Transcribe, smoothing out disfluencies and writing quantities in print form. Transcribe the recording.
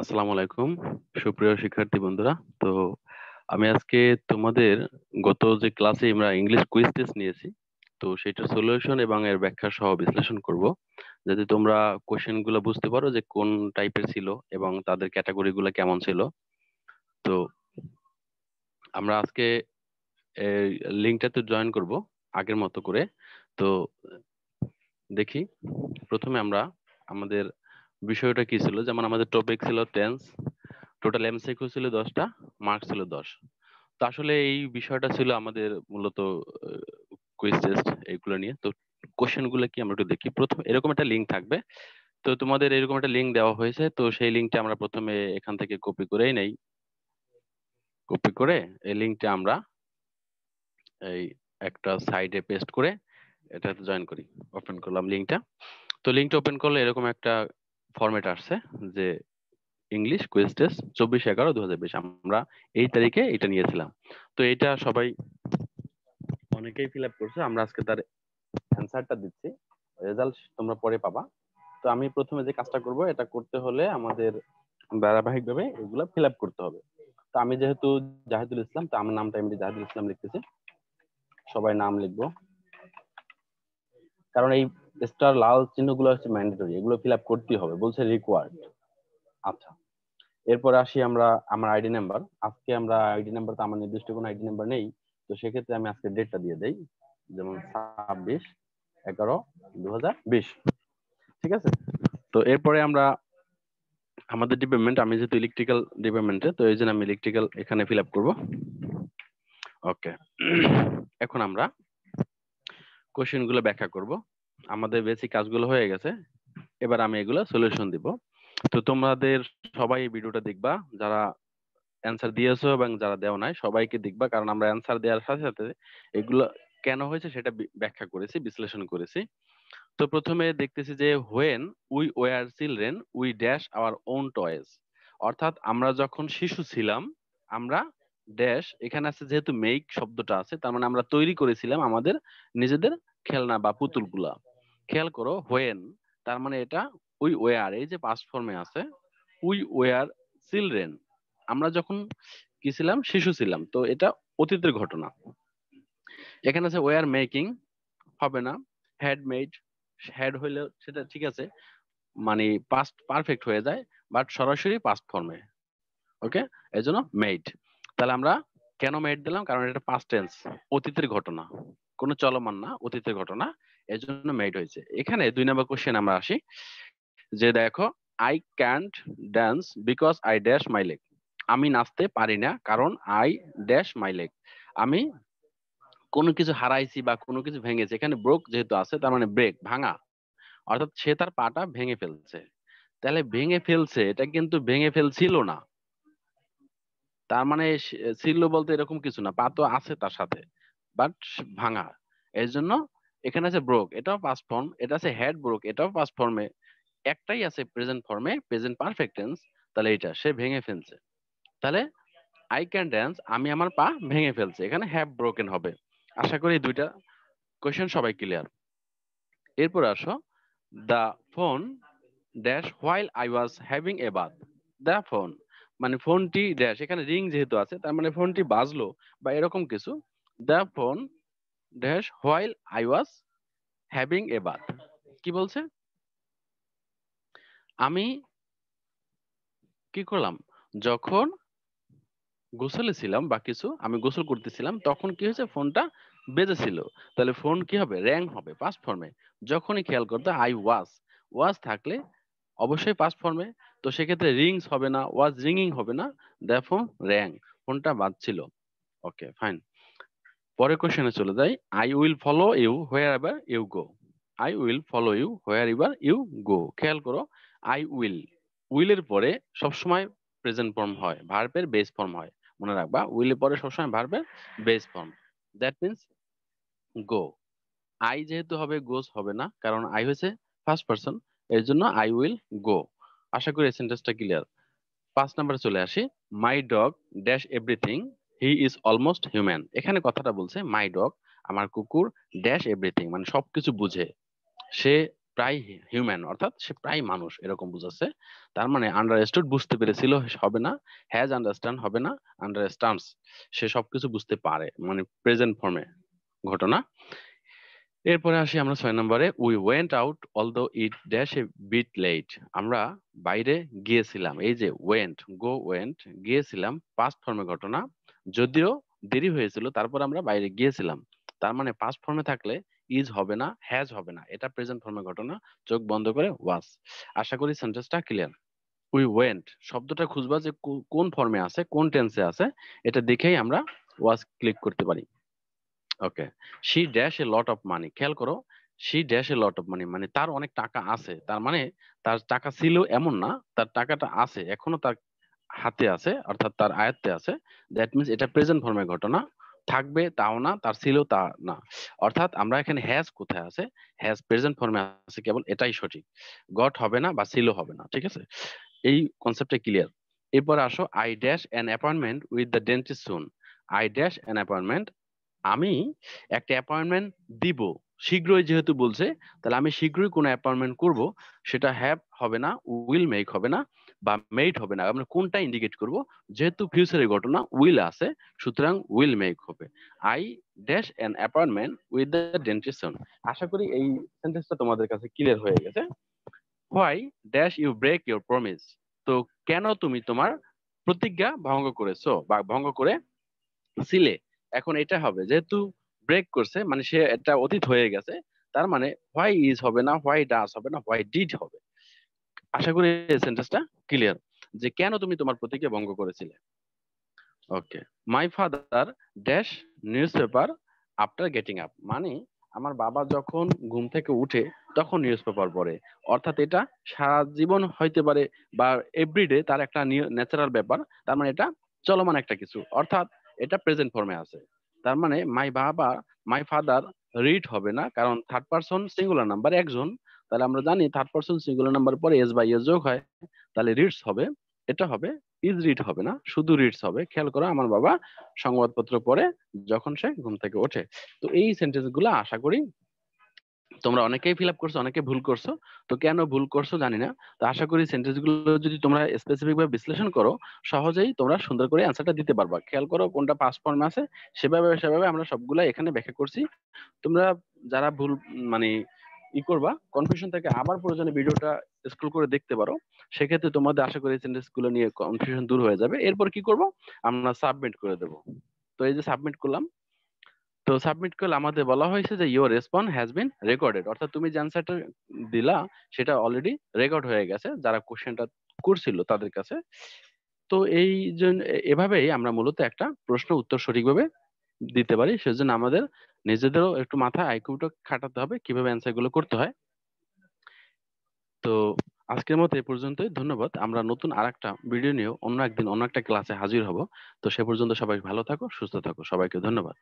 আসসালামু আলাইকুম সুপ্রিয় শিক্ষার্থী বন্ধুরা। তো আমি আজকে তোমাদের গত যে ক্লাসে আমরা ইংলিশ কুইজ টেস্ট নিয়েছি, তো সেটার সলিউশন এবং এর ব্যাখ্যা সহ বিশ্লেষণ করব, যাতে তোমরা কোশ্চেন গুলো বুঝতে পারো যে কোন টাইপের ছিল এবং তাদের ক্যাটাগরি গুলো কেমন ছিল। তো আমরা আজকে লিঙ্কটাতে জয়েন করব আগের মতো করে। তো দেখি, প্রথমে আমরা আমাদের বিষয়টা কি ছিল। যেমন আমাদের টপিক ছিল টেন্স, টোটাল এমসিকিউ ছিল 10টা, মার্কস ছিল 10। তো আসলে এই বিষয়টা ছিল আমাদের মূলত কুইজ টেস্ট এইগুলো নিয়ে। তো কোশ্চেন গুলো কি আমরা একটু দেখি। প্রথম এরকম একটা লিঙ্ক থাকবে, তো তোমাদের এরকম একটা লিঙ্ক দেওয়া হয়েছে, তো সেই লিঙ্কটা আমরা প্রথমে এখান থেকে কপি করেই নেই। কপি করে এই লিঙ্কটা আমরা এই একটা সাইডে পেস্ট করে এটাতে জয়েন করি। ওপেন করলাম লিঙ্কটা। তো লিঙ্কটা ওপেন করলে এরকম একটা ফরম্যাট আসছে যে ইংলিশ কুইজ টেস্ট 24/11/2020, আমরা এই তারিখে এটা নিয়েছিলাম। তো এটা সবাই অনেকেই ফিল আপ করছে, আমরা আজকে তার অ্যান্সারটা দিচ্ছি। রেজাল্ট তোমরা পরে পাবা। তো আমি প্রথমে যে কাজটা করব, এটা করতে হলে আমাদের ধারাবাহিকভাবে এগুলো ফিল আপ করতে হবে। তো আমি যেহেতু জাহিদুল ইসলাম, তো আমার নামটা এমনি জাহিদুল ইসলাম লিখতেছি। সবাই নাম লিখবো, কারণ এই স্টার লাল চিহ্নগুলো হচ্ছে ম্যান্ডেটরি, এগুলো ফিল আপ করতেই হবে, বলছে রিকোয়ার্ড। আচ্ছা, এরপর আসি আমরা আমার আইডি নাম্বার। আজকে আমরা আইডি নাম্বার, তো আমার নির্দিষ্ট কোনো আইডি নাম্বার নেই, তো সেক্ষেত্রে আমি আজকে ডেটটা দিয়ে দেই, যেমন 26/11/2020। ঠিক আছে। তো এরপরে আমরা আমাদের ডিপার্টমেন্ট, আমি যেহেতু ইলেকট্রিক্যাল ডিপার্টমেন্টে, তো এই জন্য আমি ইলেকট্রিক্যাল এখানে ফিল আপ করবো। ওকে, এখন আমরা কোশ্চেন গুলো ব্যাখ্যা করব। আমাদের বেসিক কাজগুলো হয়ে গেছে, এবার আমি এগুলো সলিউশন দিব। তো তোমাদের সবাই এই ভিডিওটা দেখবা, যারা অ্যান্সার দিয়েছো এবং যারা দেও নাই সবাইকে দেখবা, কারণ আমরা অ্যান্সার দেওয়ার সাথে সাথে এগুলো কেন হয়েছে সেটা ব্যাখ্যা করেছি, বিশ্লেষণ করেছি। তো প্রথমে দেখতেছি যে when we were children we dash our own toys, অর্থাৎ আমরা যখন শিশু ছিলাম আমরা ড্যাশ, এখানে আছে যেহেতু মেক শব্দটা আছে, তার মানে আমরা তৈরি করেছিলাম আমাদের নিজেদের খেলনা বা পুতুলগুলা। খেয়াল করো, হোয়েন তার মানে এটা উই ওয়ার, এই যে পাস্ট ফর্মে আছে, উই ওয়ার চিলড্রেন, আমরা যখন কি ছিলাম, শিশু ছিলাম, তো এটা অতীতের ঘটনা। এখানে আছে ওয়ার মেকিং, হবে না। হ্যাড মেড, হ্যাড হইলে সেটা ঠিক আছে, মানে পাস্ট পারফেক্ট হয়ে যায়, বাট সরাসরি পাস্ট ফর্মে। ওকে, এই জন্য মেড। তাহলে আমরা কেন মেড দিলাম, কারণ এটা পাস্ট টেন্স, অতীতের ঘটনা, কোনো চলমান না, অতীতের ঘটনা, এই জন্য মেড হয়েছে। এখানে 2 নম্বর কোশ্চেন আমরা আসি, যে দেখো, I can't dance because I dash my leg, আমি নাচতে পারি না কারণ আই ড্যাশ মাই লেগ, আমি কোনো কিছু হারাইছি বা কোনো কিছু ভেঙেছি। এখানে ব্রোক যেহেতু আছে, তার মানে ব্রেক, ভাঙা, অর্থাৎ সে তার পাটা ভেঙে ফেলছে। তাহলে ভেঙে ফেলছে, এটা কিন্তু ভেঙে ফেলছিল না, তার মানে ছিল বলতে এরকম কিছু না, পা তো আছে তার সাথে, বাট ভাঙা। এই জন্য এখানে আছে ব্রোক, এটাও পাস্ট ফর্ম, এটা আছে হেড ব্রোক, এটাও পাস্ট ফর্মে, একটাই আছে প্রেজেন্ট ফর্মে, প্রেজেন্ট পারফেক্ট টেন্স। তাহলে এটা সে ভেঙে ফেলছে। তাহলে আই ক্যান ড্যান্স, আমি আমার পা ভেঙে ফেলছে, এখানে হ্যাভ ব্রোকেন হবে। আশা করি এই দুইটা কোয়েশ্চেন সবাই ক্লিয়ার। এরপর আসো, the phone dash while I was having a bath, the phone মানে ফোনটি ড্যাশ, এখানে রিং যেহেতু আছে তার মানে ফোনটি বাজলো বা এরকম কিছু। The phone dash while I was having a bath, কি বলছে, আমি কি করলাম, যখন গোসলে ছিলাম বা কিছু, আমি গোসল করতেছিলাম, তখন কি হয়েছে, ফোনটা বেজেছিল। তাহলে ফোন কি হবে, র্যাং হবে পাস্ট ফর্মে। যখনই খেয়াল করতে আই ওয়াজ, ওয়াজ থাকলে অবশ্যই পাস্ট ফর্মে, তো সেক্ষেত্রে রিংস হবে না, ওয়াজ রিঙ্গিং হবে না, দেখো র্যাং, ফোনটা বাজছিল। ওকে ফাইন, পরের কোশ্চেনে চলে যাই। I will follow you wherever you go, I will follow you wherever you go. খেয়াল করো, আই উইল, উইলের পরে সবসময় প্রেজেন্ট ফর্ম হয়, ভার্বের বেস ফর্ম হয়, মনে রাখবা, উইলের পরে সবসময় ভার্বের base form. That means go. I যেহেতু হবে, গোস হবে না, কারণ আই হয়েছে ফার্স্ট পার্সন, এর জন্য আই উইল গো। আশা করি এই সেন্টেন্সটা ক্লিয়ার। 5 নম্বরে চলে আসি, মাই dog dash everything he is almost human. এখানে কথাটা বলছে মাই ডগ, আমার কুকুর, ড্যাশ এভরিথিং মানে সবকিছু বুঝে, সে প্রায় হিউম্যান, অর্থাৎ সে প্রায় মানুষ এরকম বুঝাচ্ছে। তার মানে আন্ডারস্টুড বুঝতে পেরেছিল হবে না, হ্যাজ আন্ডারস্ট্যান্ড হবে না, আন্ডারস্ট্যান্ডস সে সবকিছু বুঝতে পারে, মানে প্রেজেন্ট ফর্মে ঘটনা। এরপরে আসি আমরা 6 নম্বরে, we went out although it dash a bit late. আমরা বাইরে গিয়েছিলাম, এই যে ওয়েন্ট, গো ওয়েন্ট, গিয়েছিলাম পাস্ট ফর্মে ঘটনা, যদিও দেরি হয়েছিল তারপর আমরা বাইরে গিয়েছিলাম। তার মানে পাস্ট ফর্মে থাকলে ইজ হবে না, হ্যাজ হবে না, এটা প্রেজেন্ট ফর্মে ঘটনা, চোখ বন্ধ করে ওয়াজ। আশা করি সেন্টেন্সটা ক্লিয়ার। উই ওয়েন্ট শব্দটা খুঁজবা যে কোন ফর্মে আছে, কোন টেন্সে আছে, এটা দেখেই আমরা ওয়াজ ক্লিক করতে পারি। Okay, she dash a lot of money, খেয়াল করো, she dash a lot of money মানে তার অনেক টাকা আছে, তার মানে তার টাকা ছিল এমন না, তার টাকাটা আছে, এখনো তার হাতে আছে, অর্থাৎ তার আয়ত্তে আছে। দ্যাট মিনস এটা প্রেজেন্ট ফর্মের ঘটনা, থাকবে তাও না, তার ছিল তা না। অর্থাৎ আমরা এখানে হ্যাজ কোথায় আছে, হ্যাজ প্রেজেন্ট ফর্মে আছে কেবল, এটাই সঠিক। গট হবে না বা ছিল হবে না, ঠিক আছে, এই কনসেপ্টটা ক্লিয়ার। এরপর আসো, I dash an appointment with the dentist soon. I dash an appointment, আমি একটা অ্যাপয়েন্টমেন্ট দিব, শীঘ্রই যেহেতু বলছে, তাহলে আমি শীঘ্রই কোনো অ্যাপয়েন্টমেন্ট করব, সেটা হ্যাভ হবে না, উইল মেক হবে না, বা মেড হবে না। আমরা কোনটা ইন্ডিকেট করব, যেহেতু ফিউচারের ঘটনা উইল আছে, সুতরাং উইল মেক হবে। I dash an appointment with the dentist soon. আশা করি এই সেন্টেন্সটা তোমাদের কাছে ক্লিয়ার হয়ে গেছে। Why dash you break your promise, তো কেন তুমি তোমার প্রতিজ্ঞা ভঙ্গ করেছো বা ভঙ্গ করে ছিলে। এখন এটা হবে, যেহেতু ব্রেক করছে মানে সে এটা অতীত হয়ে গেছে, তার মানে হোয়াই ইজ হবে না, হোয়াই ডাস হবে না, হোয়াই ডিড হবে। আশা করি এই সেন্টেন্সটা ক্লিয়ার, যে কেন তুমি তোমার প্রতিজ্ঞা ভঙ্গ করেছিলে। Okay, my father dash newspaper after getting up, মানে আমার বাবা যখন ঘুম থেকে উঠে তখন নিউজ পেপার পড়ে, অর্থাৎ এটা সারা জীবন হইতে পারে বা এভরিডে তার একটা ন্যাচারাল ব্যাপার, তার মানে এটা চলমান একটা কিছু, অর্থাৎ এটা প্রেজেন্ট ফর্মে আছে। তার মানে মাই বাবা, মাই ফাদার রিড হবে না, কারণ থার্ড পারসন সিঙ্গুলার নাম্বার একজন, তাহলে আমরা জানি থার্ড পারসন সিঙ্গুলার নাম্বার পরে এস বাই এস যোগ হয়, তাহলে রিডস হবে, এটা হবে, ইজ রিড হবে না, শুধু রিডস হবে। খেয়াল করো, আমার বাবা সংবাদপত্র পড়ে যখন সে ঘুম থেকে ওঠে। তো এই সেন্টেন্স গুলো আশা করি তোমরা অনেকেই ফিল আপ করছো, অনেকে ভুল করছো। তো কেন ভুল করছো জানি না, তো আশা করি সেন্টেন্স গুলো যদি তোমরা স্পেসিফিক ভাবে বিশ্লেষণ করো, সহজেই তোমরা সুন্দর করে অ্যান্সারটা দিতে পারবা। খেয়াল করো কোনটা পাস ফর্ম আছে, সেভাবে সেভাবে আমরা সবগুলা এখানে ব্যাখ্যা করছি। তোমরা যারা ভুল মানে করবা, কনফিউশন থেকে আবার প্রয়োজনে ভিডিওটা স্ক্রল করে দেখতে পারো, সেক্ষেত্রে তোমাদের আশা করি সেন্টেন্স গুলো নিয়ে কনফিউশন দূর হয়ে যাবে। এরপর কি করব, আমরা সাবমিট করে দেব। তো এই যে সাবমিট করলাম, তো সাবমিট করলে আমাদের বলা হয়েছে যে your response has been recorded, অর্থাৎ তুমি যে অ্যান্সারটা দিলা সেটা অলরেডি রেকর্ড হয়ে গেছে যারা কোশ্চেনটা করছিল তাদের কাছে। তো এই জন্য এভাবেই আমরা মূলত একটা প্রশ্ন উত্তর সঠিকভাবে দিতে পারি। সেজন্য আমাদের নিজেদেরও একটু মাথায় আইকিউটা খাটাতে হবে কিভাবে অ্যান্সার গুলো করতে হয়। তো আজকের মতো এই পর্যন্তই, ধন্যবাদ। আমরা নতুন আরেকটা ভিডিও নিয়ে অন্য একদিন অন্য একটা ক্লাসে হাজির হব। তো সে পর্যন্ত সবাই ভালো থাকো, সুস্থ থাকো, সবাইকে ধন্যবাদ।